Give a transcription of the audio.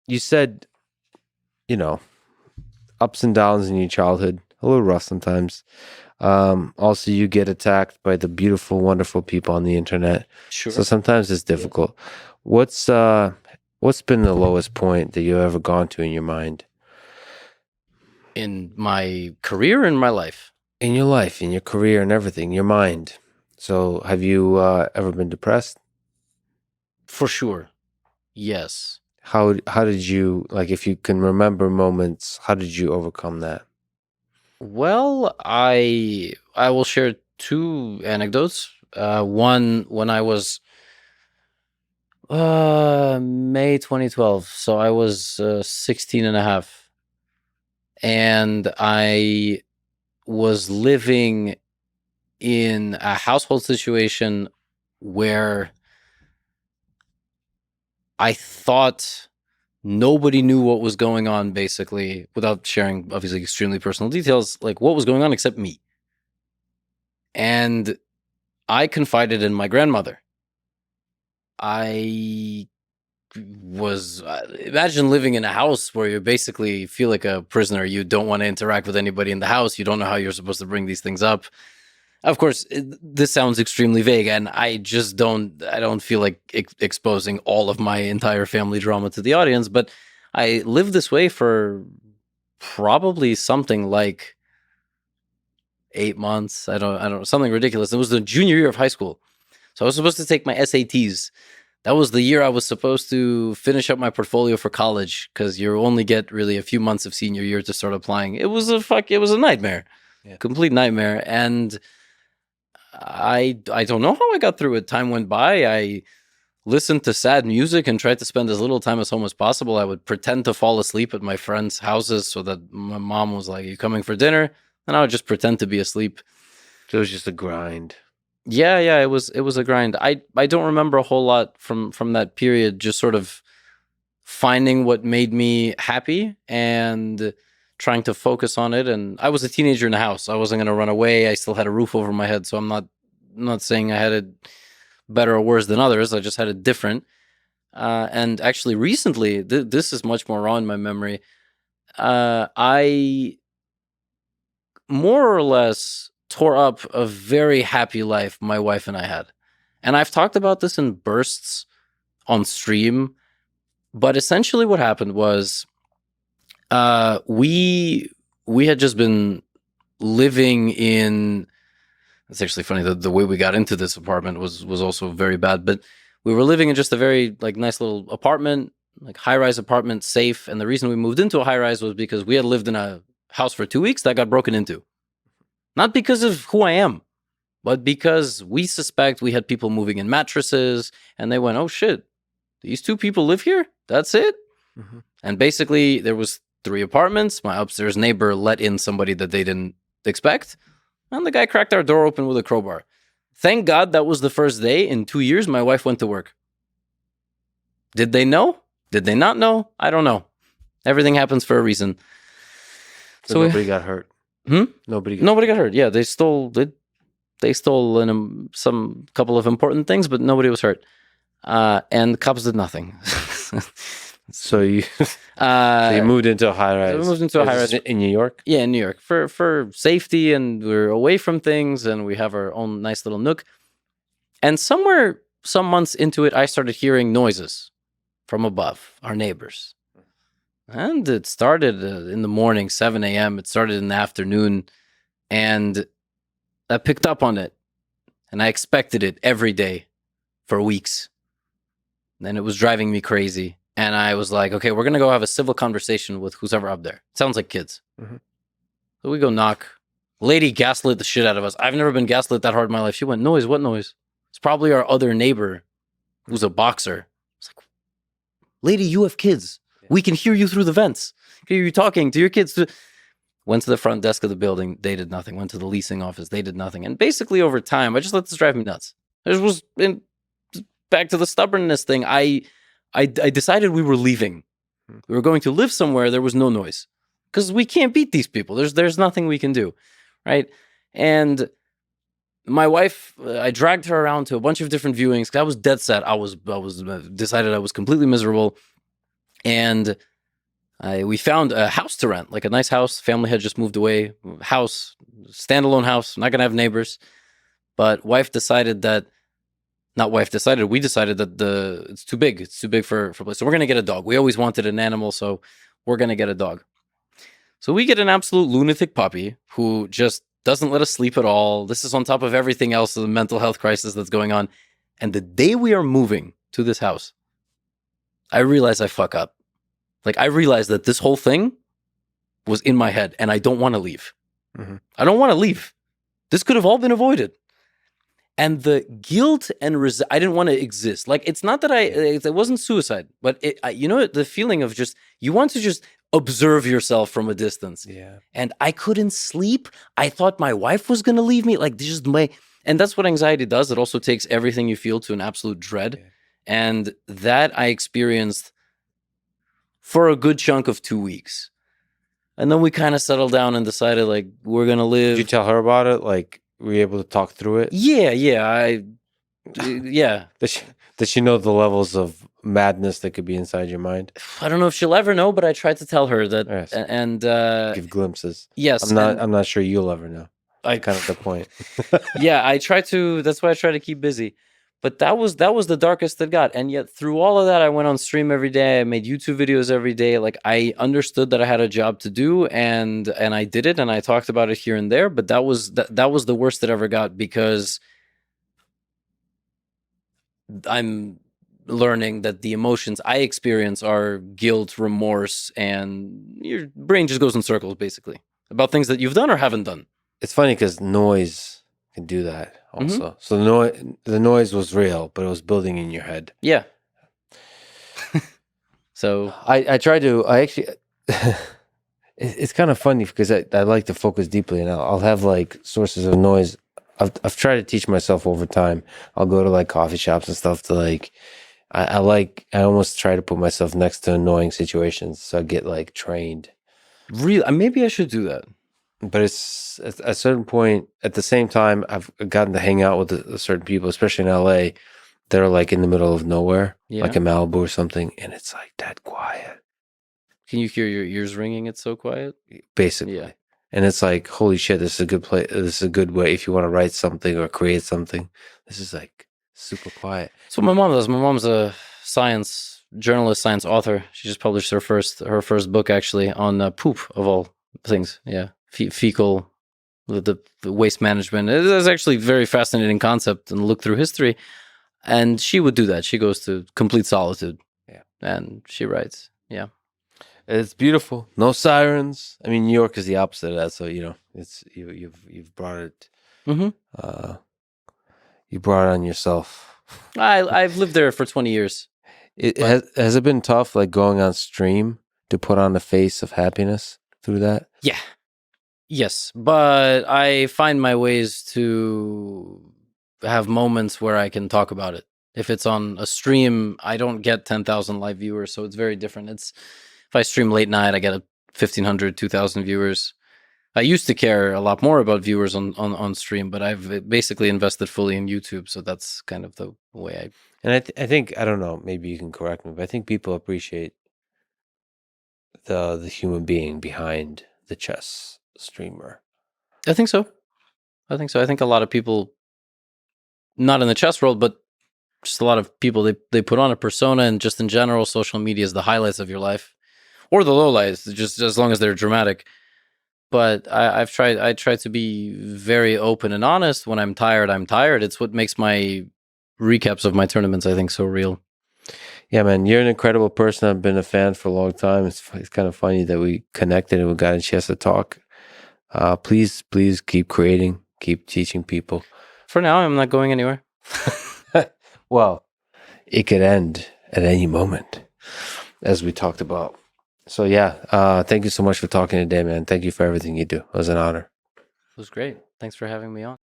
you said, you know, ups and downs in your childhood, a little rough sometimes. Also, you get attacked by the beautiful, wonderful people on the internet. So Sure. sometimes it's difficult. What's what's been the lowest point that you've ever gone to in your mind? In my career, in my life. In your life, in your career and everything, your mind. So have you ever been depressed? For sure. Yes. How did you, like, if you can remember moments, how did you overcome that? Well, I will share two anecdotes. One when I was May 2012. So I was 16 and a half, and I was living in a household situation where I thought nobody knew what was going on, basically, without sharing obviously extremely personal details, like what was going on except me. And I confided in my grandmother. I was imagine living in a house where you basically feel like a prisoner. You don't want to interact with anybody in the house. You don't know how you're supposed to bring these things up. Of course, this sounds extremely vague, and I just don't feel like exposing all of my entire family drama to the audience. But I lived this way for probably something like 8 months. I don't, something ridiculous. It was the junior year of high school, so I was supposed to take my SATs. That was the year I was supposed to finish up my portfolio for college, because you only get really a few months of senior year to start applying. It was a nightmare, Yeah. complete nightmare, and I don't know how I got through it. Time went by. I listened to sad music and tried to spend as little time at home as possible. I would pretend to fall asleep at my friends' houses so that my mom was like, "You coming for dinner?" And I would just pretend to be asleep. So it was just a grind. Yeah, it was a grind. I don't remember a whole lot from that period. Just sort of finding what made me happy and trying to focus on it. And I was a teenager in the house. I wasn't going to run away. I still had a roof over my head, so I'm not saying I had it better or worse than others. I just had it different. And actually, recently, this is much more raw in my memory. I more or less tore up a very happy life my wife and I had. And I've talked about this in bursts on stream, but essentially what happened was we had just been living in. It's actually funny that the way we got into this apartment was also very bad, but we were living in just a very like nice little apartment, like high-rise apartment, safe. And the reason we moved into a high-rise was because we had lived in a house for 2 weeks that got broken into. Not because of who I am, but because we suspect we had people moving in mattresses, and they went, "Oh shit, these two people live here? That's it?" Mhm. And basically, there was 3 apartments. My upstairs neighbor let in somebody that they didn't expect, and the guy cracked our door open with a crowbar. Thank God that was the first day in 2 years my wife went to work. Did they know? Did they not know? I don't know. Everything happens for a reason. So nobody got hurt. Nobody Nobody got hurt. Yeah, they stole some couple of important things, but nobody was hurt. And the cops did nothing. So you so you moved into a high rise. We moved into a high rise in New York? Yeah, in New York for safety, and we're away from things, and we have our own nice little nook. And somewhere, some months into it, I started hearing noises from above, our neighbors. And it started in the morning, 7 a.m. It started in the afternoon, and I picked up on it, and I expected it every day for weeks. And it was driving me crazy. And I was like, okay, we're going to go have a civil conversation with who's ever up there. Sounds like kids. Mm-hmm. So we go knock. Lady gaslit the shit out of us. I've never been gaslit that hard in my life. She went, "Noise? What noise?" It's probably our other neighbor who's a boxer. It's like, "Lady, you have kids. We can hear you through the vents. Hear you talking to your kids." Went to the front desk of the building. They did nothing. Went to the leasing office. They did nothing. And basically over time, I just let this drive me nuts. Back to the stubbornness thing. I decided we were leaving. We were going to live somewhere there was no noise, because we can't beat these people. There's nothing we can do, right? And my wife, I dragged her around to a bunch of different viewings because I was dead set. I was decided I was completely miserable. And we found a house to rent, like a nice house. Family had just moved away. House, standalone house, not going to have neighbors. But wife decided that, not wife decided, we decided that it's too big. It's too big for place. So we're going to get a dog. We always wanted an animal, so we're going to get a dog. So we get an absolute lunatic puppy who just doesn't let us sleep at all. This is on top of everything else, the mental health crisis that's going on. And the day we are moving to this house, I realize I fuck up. Like, I realized that this whole thing was in my head and I don't want to leave. Mm-hmm. I don't want to leave. This could have all been avoided. And the guilt and I didn't want to exist. Like, it's not that it wasn't suicide, but the feeling of just, you want to just observe yourself from a distance. Yeah. And I couldn't sleep. I thought my wife was going to leave me. Like, just and that's what anxiety does. It also takes everything you feel to an absolute dread. Yeah. And that I experienced for a good chunk of 2 weeks. And then we kind of settled down and decided, like, we're going to live. Did you tell her about it? Like, were you able to talk through it? Yeah. Does she know the levels of madness that could be inside your mind? I don't know if she'll ever know, but I tried to tell her that. Yes. And give glimpses. Yes. I'm not sure you'll ever know. Kind of the point. Yeah, I try to. That's why I try to keep busy. But that was the darkest it got. And yet through all of that, I went on stream every day. I made YouTube videos every day. Like, I understood that I had a job to do, and I did it, and I talked about it here and there. But that was the worst it ever got, because I'm learning that the emotions I experience are guilt, remorse, and your brain just goes in circles, basically, about things that you've done or haven't done. It's funny because noise can do that also. So the noise was real, but it was building in your head. Yeah. So I actually it's kind of funny because I like to focus deeply, and I'll have like sources of noise. I've tried to teach myself over time. I'll go to like coffee shops and stuff to like I almost try to put myself next to annoying situations so I get like trained. Really, maybe I should do that. But it's at a certain point, at the same time, I've gotten to hang out with certain people, especially in LA, that are like in the middle of nowhere, like in Malibu or something, and it's like that quiet. Can you hear your ears ringing? It's so quiet. Basically. Yeah. And it's like, holy shit, this is a good place. This is a good way if you want to write something or create something. This is like super quiet. So my mom does. My mom's a science journalist, science author. She just published her first book, actually, on poop, of all things. Yeah. Fecal, the waste management. It is actually a very fascinating concept, and look through history. And she would do that. She goes to complete solitude. Yeah. And she writes. Yeah. It's beautiful. No sirens. I mean, New York is the opposite of that. So, it's you've brought it. Mm-hmm. You brought it on yourself. I've lived there for 20 years. Has it been tough, like going on stream, to put on the face of happiness through that? Yeah. Yes, but I find my ways to have moments where I can talk about it. If it's on a stream, I don't get 10,000 live viewers, so it's very different. If I stream late night, I get 1,500, 2,000 viewers. I used to care a lot more about viewers on stream, but I've basically invested fully in YouTube, so that's kind of the way I... And I think, I don't know, maybe you can correct me, but I think people appreciate the human being behind the chess streamer. I think so. I think a lot of people, not in the chess world, but just a lot of people, they put on a persona, and just in general, social media is the highlights of your life, or the lowlights, just as long as they're dramatic. But I try to be very open and honest. When I'm tired, I'm tired. It's what makes my recaps of my tournaments, I think, so real. Yeah, man, you're an incredible person. I've been a fan for a long time. It's kind of funny that we connected and we got a chance to talk. Please keep creating, keep teaching people. For now, I'm not going anywhere. Well, it could end at any moment, as we talked about. So yeah, thank you so much for talking today, man. Thank you for everything you do. It was an honor. It was great. Thanks for having me on.